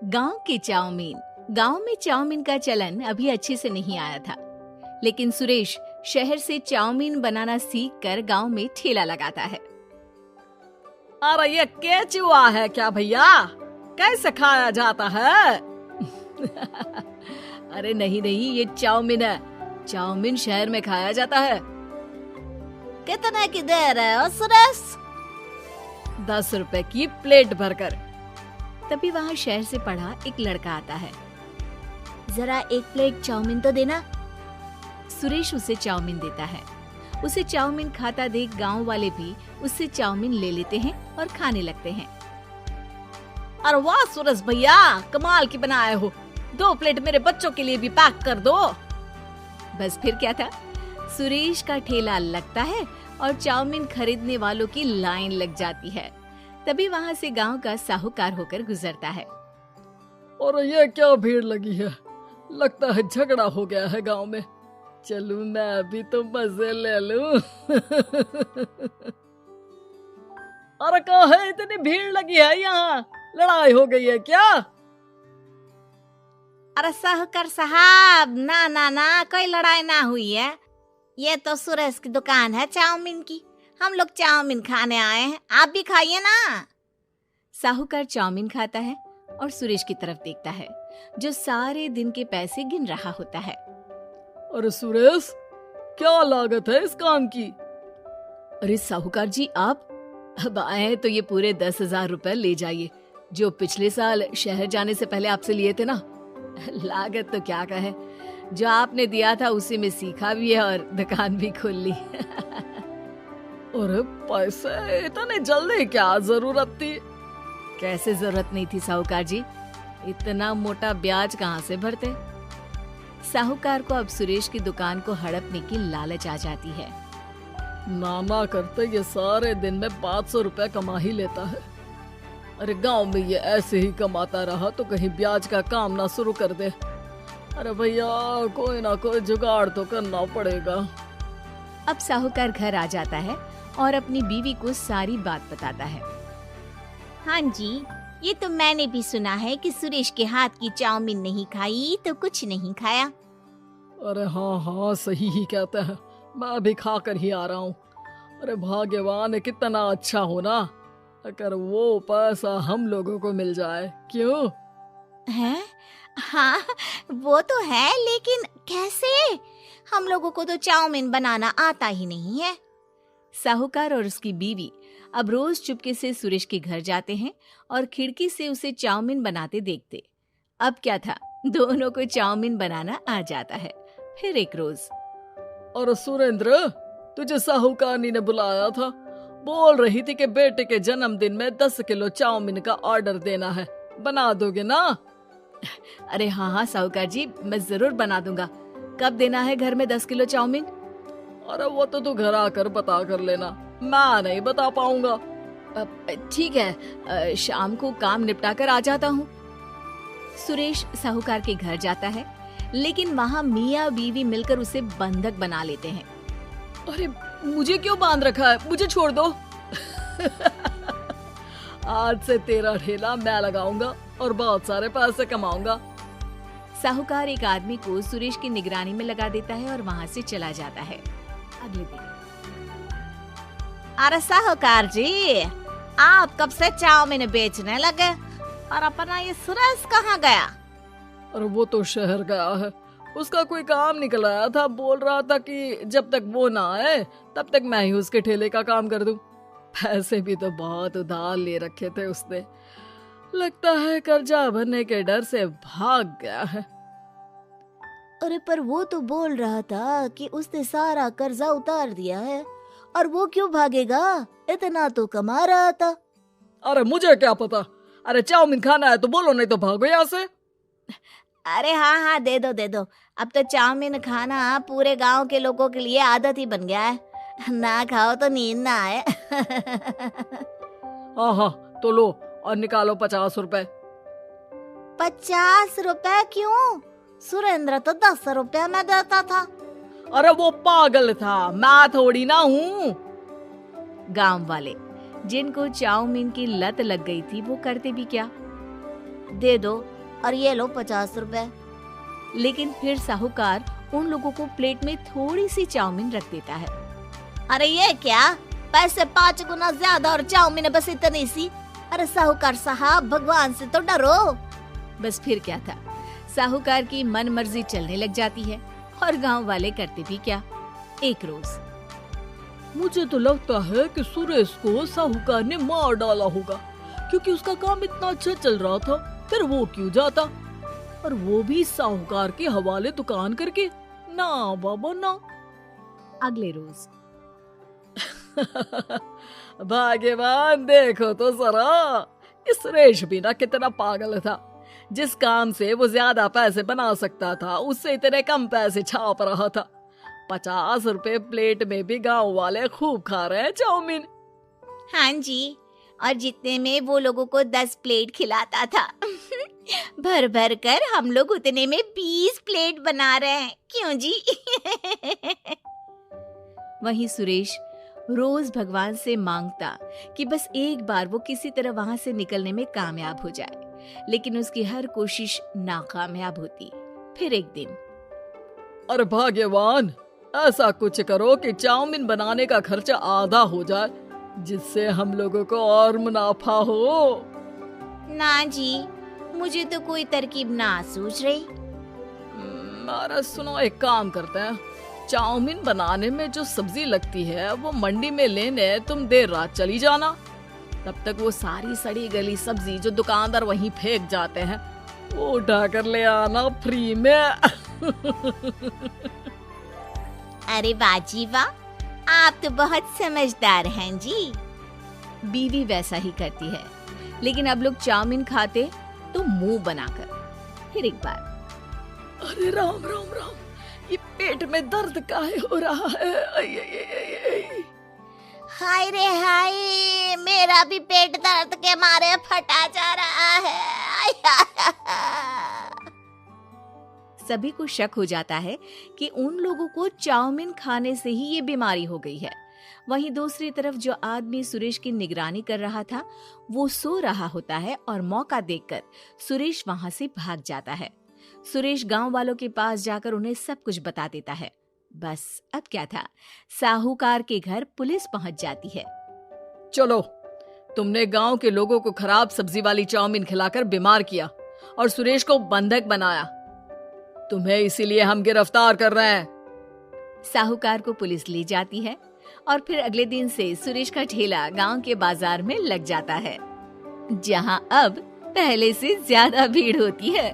गांव की चाउमीन। गांव में चाउमीन का चलन अभी अच्छे से नहीं आया था, लेकिन सुरेश शहर से चाउमीन बनाना सीख कर गाँव में ठेला लगाता है। अरे ये केचुआ है क्या भैया? कैसे खाया जाता है? अरे नहीं नहीं, ये चाउमीन है। चाउमीन शहर में खाया जाता है। कितने की दे रहे हो सुरेश? 10 रुपए की प्लेट भरकर। तभी वहाँ शहर से पढ़ा एक लड़का आता है। जरा एक प्लेट चाउमीन तो देना। सुरेश उसे चाउमीन देता है। उसे चाउमीन खाता देख गांव वाले भी उससे चाउमीन ले लेते हैं और खाने लगते हैं। अरे वाह सुरेश भैया, कमाल की बनाए हो। 2 प्लेट मेरे बच्चों के लिए भी पैक कर दो। बस फिर क्या था, सुरेश का ठेला लगता है और चाउमीन खरीदने वालों की लाइन लग जाती है। तभी वहाँ से गांव का साहूकार होकर गुजरता है। और ये क्या भीड़ लगी है? लगता है झगड़ा हो गया है गांव में। चलूं मैं भी तो मजे ले लूं। अरे कहाँ है, इतनी भीड़ लगी है यहाँ? लड़ाई हो गई है क्या? अरे साहूकार साहब, ना ना ना, कोई लड़ाई ना हुई है। ये तो सुरेश की दुकान है चाउमीन की। हम लोग चाउमीन खाने आए हैं, आप भी खाइए ना। साहूकार चाउमीन खाता है और सुरेश की तरफ देखता है, जो सारे दिन के पैसे गिन रहा होता है। अरे सुरेश, क्या लागत है इस काम की? अरे साहूकार जी, आप अब आए तो ये पूरे 10,000 रुपए ले जाइए, जो पिछले साल शहर जाने से पहले आपसे लिए थे ना। लागत तो क्या कहे, जो आपने दिया था उसी में सीखा भी है और दुकान भी खोल ली। अरे पैसे इतने जल्दी क्या जरूरत थी? कैसे जरूरत नहीं थी साहूकार जी, इतना मोटा ब्याज कहाँ से भरते। साहूकार को अब सुरेश की दुकान को हड़पने की लालच आ जाती है। नाना करते ये सारे दिन में 500 रुपए कमा ही लेता है। अरे गांव में ये ऐसे ही कमाता रहा तो कहीं ब्याज का काम ना शुरू कर दे। अरे भैया, कोई ना कोई जुगाड़ तो करना पड़ेगा। अब साहूकार घर आ जाता है और अपनी बीवी को सारी बात बताता है। हाँ जी, ये तो मैंने भी सुना है कि सुरेश के हाथ की चाउमीन नहीं खाई तो कुछ नहीं खाया। अरे हाँ हाँ, सही ही कहते हैं। मैं भी खा कर ही आ रहा हूँ। अरे भाग्यवान है, कितना अच्छा हो ना अगर वो पैसा हम लोगों को मिल जाए। क्यों हैं? हाँ, वो तो है, लेकिन कैसे? हम लोगों को तो चाउमीन बनाना आता ही नहीं है। साहूकार और उसकी बीवी अब रोज चुपके से सुरेश के घर जाते हैं और खिड़की से उसे चाउमीन बनाते देखते। अब क्या था, दोनों को चाउमीन बनाना आ जाता है। फिर एक रोज, और सुरेंद्र, तुझे साहूकारनी ने बुलाया था। बोल रही थी कि बेटे के जन्मदिन में 10 किलो चाउमीन का ऑर्डर देना है। बना दोगे ना? अरे हाँ हाँ साहूकार जी, मैं जरूर बना दूंगा। कब देना है घर में 10 किलो चाउमीन? अरे वो तो तू घर आकर बता कर लेना, मैं नहीं बता पाऊंगा। ठीक है, शाम को काम निपटा कर आ जाता हूँ। सुरेश साहूकार के घर जाता है, लेकिन वहाँ मियाँ बीवी मिलकर उसे बंधक बना लेते हैं। अरे मुझे क्यों बांध रखा है? मुझे छोड़ दो। आज से तेरा ठेला मैं लगाऊंगा और बहुत सारे पैसे कमाऊंगा। साहूकार एक आदमी को सुरेश की निगरानी में लगा देता है और वहाँ से चला जाता है। अगले दिन, अरे साहूकार जी, आप कब से चाउमीन बेचने लगे और अपना ये सुरेश कहाँ गया? और वो तो शहर गया है, उसका कोई काम निकल आया था। बोल रहा था कि जब तक वो ना आए तब तक मैं ही उसके ठेले का काम कर दूं। पैसे भी तो बहुत उधार ले रखे थे उसने। लगता है कर्जा भरने के डर से भाग गया है। अरे पर वो तो बोल रहा था कि उसने सारा कर्जा उतार दिया है, और वो क्यों भागेगा? इतना तो कमा रहा था। अरे मुझे क्या पता। अरे चाउमीन खाना है तो बोलो, नहीं तो भागो यहाँ से। अरे हाँ हाँ, दे दो दे दो। अब तो चाउमीन खाना पूरे गांव के लोगों के लिए आदत ही बन गया है। ना खाओ तो नींद ना आए। हाँ हाँ, तो लो और निकालो 50 रुपए। 50 रुपए क्यों? सुरेंद्र तो 10 रुपया में देता था। अरे वो पागल था, मैं थोड़ी ना हूँ। गांव वाले, जिनको चाउमीन की लत लग गई थी, वो करते भी क्या, दे दो और ये लो 50 रुपए। लेकिन फिर साहूकार उन लोगों को प्लेट में थोड़ी सी चाउमीन रख देता है। अरे ये क्या, पैसे 5 गुना ज्यादा और चाउमीन बस इतनी सी। अरे साहूकार साहब, भगवान से तो डरो। बस फिर क्या था, साहूकार की मन मर्जी चलने लग जाती है और गांव वाले करते भी क्या। एक रोज मुझे तो लगता है कि सुरेश को साहूकार ने मार डाला होगा, क्योंकि उसका काम इतना अच्छा चल रहा था, फिर वो क्यों जाता, और वो भी साहूकार के हवाले दुकान करके। ना बाबा ना। अगले रोज भाग्यवान, देखो तो जरा, इस सुरेश भी ना कितना पागल था। जिस काम से वो ज्यादा पैसे बना सकता था, उससे इतने कम पैसे छाप रहा था। 50 रुपए प्लेट में भी गांव वाले खूब खा रहे हैं चाउमीन। हाँ जी, और जितने में वो लोगों को 10 प्लेट खिलाता था। भर भर कर हम लोग उतने में 20 प्लेट बना रहे हैं, क्यों जी? वहीं सुरेश रोज भगवान से मांगता कि बस एक बार वो किसी तरह वहां से निकलने में कामयाब हो जाए, लेकिन उसकी हर कोशिश नाकामयाब होती। फिर एक दिन, अरे भाग्यवान, ऐसा कुछ करो कि चाउमीन बनाने का खर्चा आधा हो जाए, जिससे हम लोगों को और मुनाफा हो। ना जी, मुझे तो कोई तरकीब ना सूझ रही। अरे सुनो, एक काम करते हैं, चाउमीन बनाने में जो सब्जी लगती है वो मंडी में लेने तुम देर रात चली जाना। तब तक वो सारी सड़ी गली सब्जी जो दुकानदार वहीं फेंक जाते हैं, वो उठा कर ले आना फ्री में। अरे वाह जी वाह, आप तो बहुत समझदार हैं जी। बीवी वैसा ही करती है, लेकिन अब लोग चाउमीन खाते तो मुंह बनाकर। फिर एक बार, अरे राम राम राम, ये पेट में दर्द काहे हो रहा है? आई, आई, आई, आई। हाय रे हाय, मेरा भी पेट दर्द के मारे फटा जा रहा है। सभी को शक हो जाता है कि उन लोगों को चाउमीन खाने से ही ये बीमारी हो गई है। वहीं दूसरी तरफ जो आदमी सुरेश की निगरानी कर रहा था, वो सो रहा होता है और मौका देखकर सुरेश वहां से भाग जाता है। सुरेश गांव वालों के पास जाकर उन्हें सब कुछ बता देता है। बस अब क्या था, साहूकार के घर पुलिस पहुंच जाती है। चलो, तुमने गांव के लोगों को खराब सब्जी वाली चाउमीन खिलाकर बीमार किया और सुरेश को बंधक बनाया। तुम्हें इसीलिए हम गिरफ्तार कर रहे हैं। साहूकार को पुलिस ले जाती है और फिर अगले दिन से सुरेश का ठेला गांव के बाजार में लग जाता है, जहां अब पहले से ज्यादा भीड़ होती है।